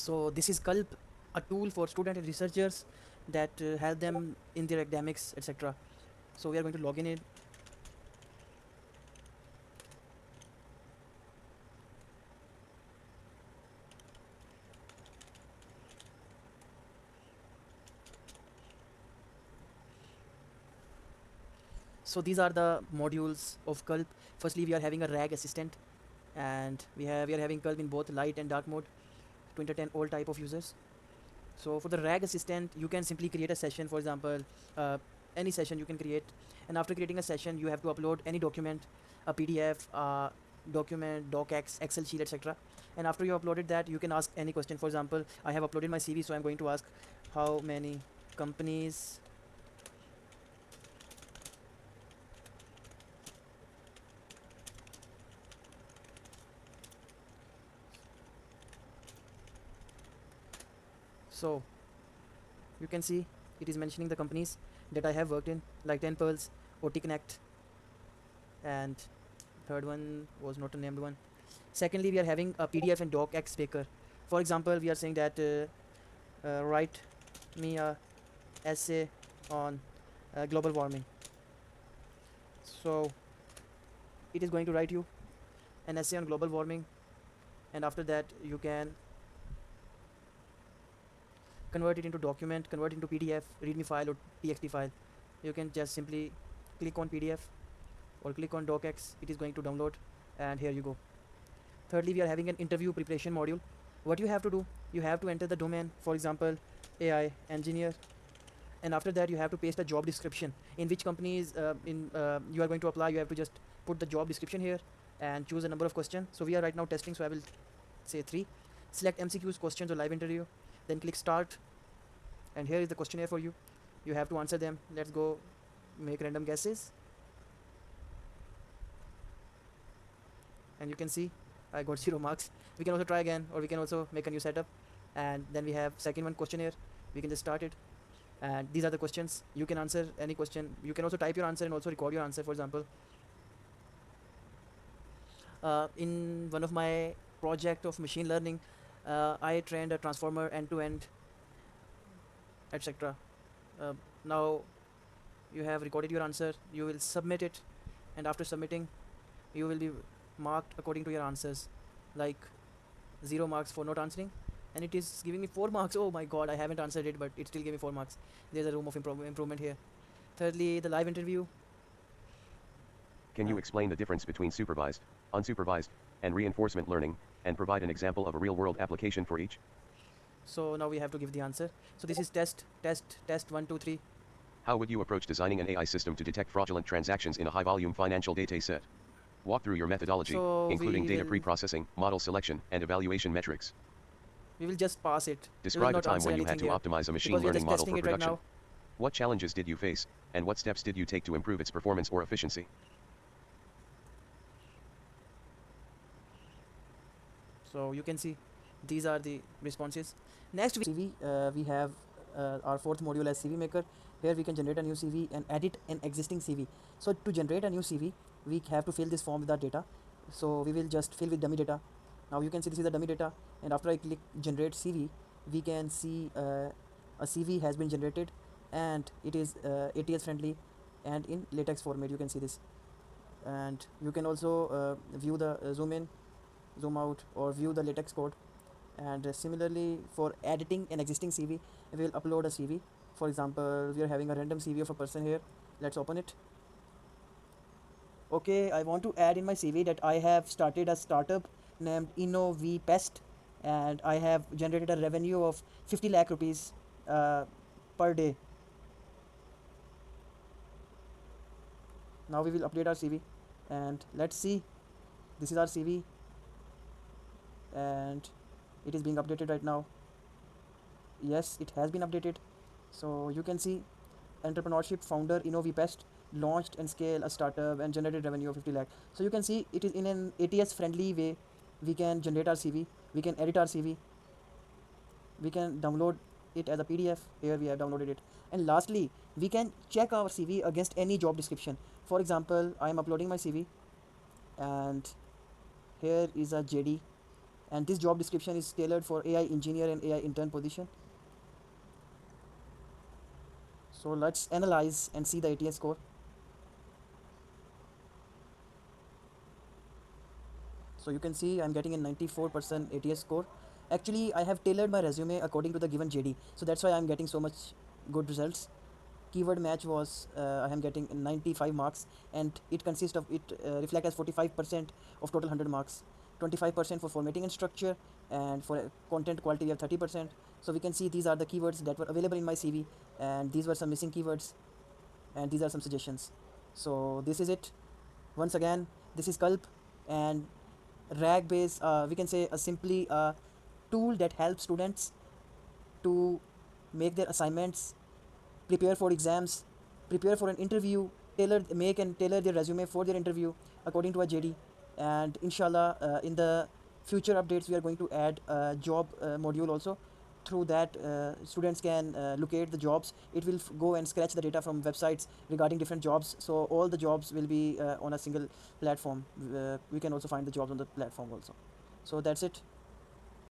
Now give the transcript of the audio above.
So this is Culp, a tool for students and researchers that help them in their academics, etc. So we are going to log in it. So these are the modules of Culp. Firstly, we are having a RAG assistant, and we are having Culp in both light and dark mode to entertain all type of users. So for the RAG assistant, you can simply create a session. For example, uh, any session you can create, and after creating a session, you have to upload any document, a PDF, document, docx, Excel sheet, etc. And after you uploaded that, you can ask any question. For example, I have uploaded my CV, so I'm going to ask how many companies so you can see it is mentioning the companies that I have worked in, like 10 Pearls, OT Connect, and third one was not a named one. Secondly, we are having a PDF and docx maker. For example, we are saying that write me a essay on global warming. So it is going to write you an essay on global warming, and after that you can convert it into document, convert it into PDF, readme file or txt file. You can just simply click on PDF or click on docx. It is going to download, and here you go. Thirdly, we are having an interview preparation module. What you have to do, you have to enter the domain, for example, AI engineer, and after that you have to paste a job description. In which companies you are going to apply, you have to just put the job description here and choose a number of questions. So we are right now testing, so I will say 3. Select MCQs, questions or live interview, then click start, and here is the questionnaire for you. You have to answer them. Let's go make random guesses, and you can see I got 0 marks. We can also try again, or we can also make a new setup, and then we have second one, questionnaire. We can just start it, and these are the questions. You can answer any question. You can also type your answer and also record your answer. For example, in one of my project of machine learning, I trained a transformer end to end, etc. Now you have recorded your answer. You will submit it, and after submitting, you will be marked according to your answers, like 0 marks for not answering, and it is giving me 4 marks. Oh my god, I haven't answered it, but it still gave me 4 marks. There's a room of improvement here. Thirdly, the live interview. Can you explain the difference between supervised, unsupervised, and reinforcement learning, and provide an example of a real-world application for each? So now we have to give the answer. So this is test 1 2 3. How would you approach designing an AI system to detect fraudulent transactions in a high-volume financial data set? Walk through your methodology, So including data pre-processing, model selection, and evaluation metrics. we will just pass it. We will Describe a not time answer when you had anything to here optimize a machine because we are learning just model testing for it right production. now. What challenges did you face, and what steps did you take to improve its performance or efficiency? So you can see these are the responses. Next CV, we have our fourth module as CV maker. Here we can generate a new CV and edit an existing CV. So to generate a new CV, we have to fill this form with our data. So we will just fill with dummy data. Now you can see this is the dummy data, and after I click generate CV, we can see a CV has been generated, and it is ATS friendly and in latex format. You can see this, and you can also view the zoom in, zoom out, or view the latex code. And similarly, for editing an existing CV, we will upload a CV. For example, we are having a random CV of a person here. Let's open it. Okay, I want to add in my CV that I have started a startup named InnoVPest, and I have generated a revenue of 50 lakh rupees per day. Now we will update our CV, and let's see. This is our CV, and it is being updated right now. Yes, it has been updated. So you can see entrepreneurship founder InnoVPest launched and scaled a startup and generated revenue of 50 lakh. So you can see it is in an ATS friendly way. We can generate our CV, we can edit our CV, we can download it as a PDF. Here we have downloaded it. And lastly, we can check our CV against any job description. For example, I am uploading my CV, and here is a JD, and this job description is tailored for AI engineer and AI intern position. So let's analyze and see the ATS score. So you can see I'm getting a 94% ATS score. Actually, I have tailored my resume according to the given JD, so that's why I'm getting so much good results. Keyword match was I am getting 95 marks, and it consists of it reflect as 45% of total 100 marks, 25% for formatting and structure, and for content quality we have 30%. So we can see these are the keywords that were available in my CV, and these were some missing keywords, and these are some suggestions. So this is it. Once again, this is Culp, and Ragbase, we can say a simply a tool that helps students to make their assignments, prepare for exams, prepare for an interview, make and tailor their resume for their interview according to a JD. And inshallah, in the future updates, we are going to add a job module also. Through that, students can locate the jobs. It will go and scratch the data from websites regarding different jobs. So all the jobs will be on a single platform. We can also find the jobs on the platform also. So that's it.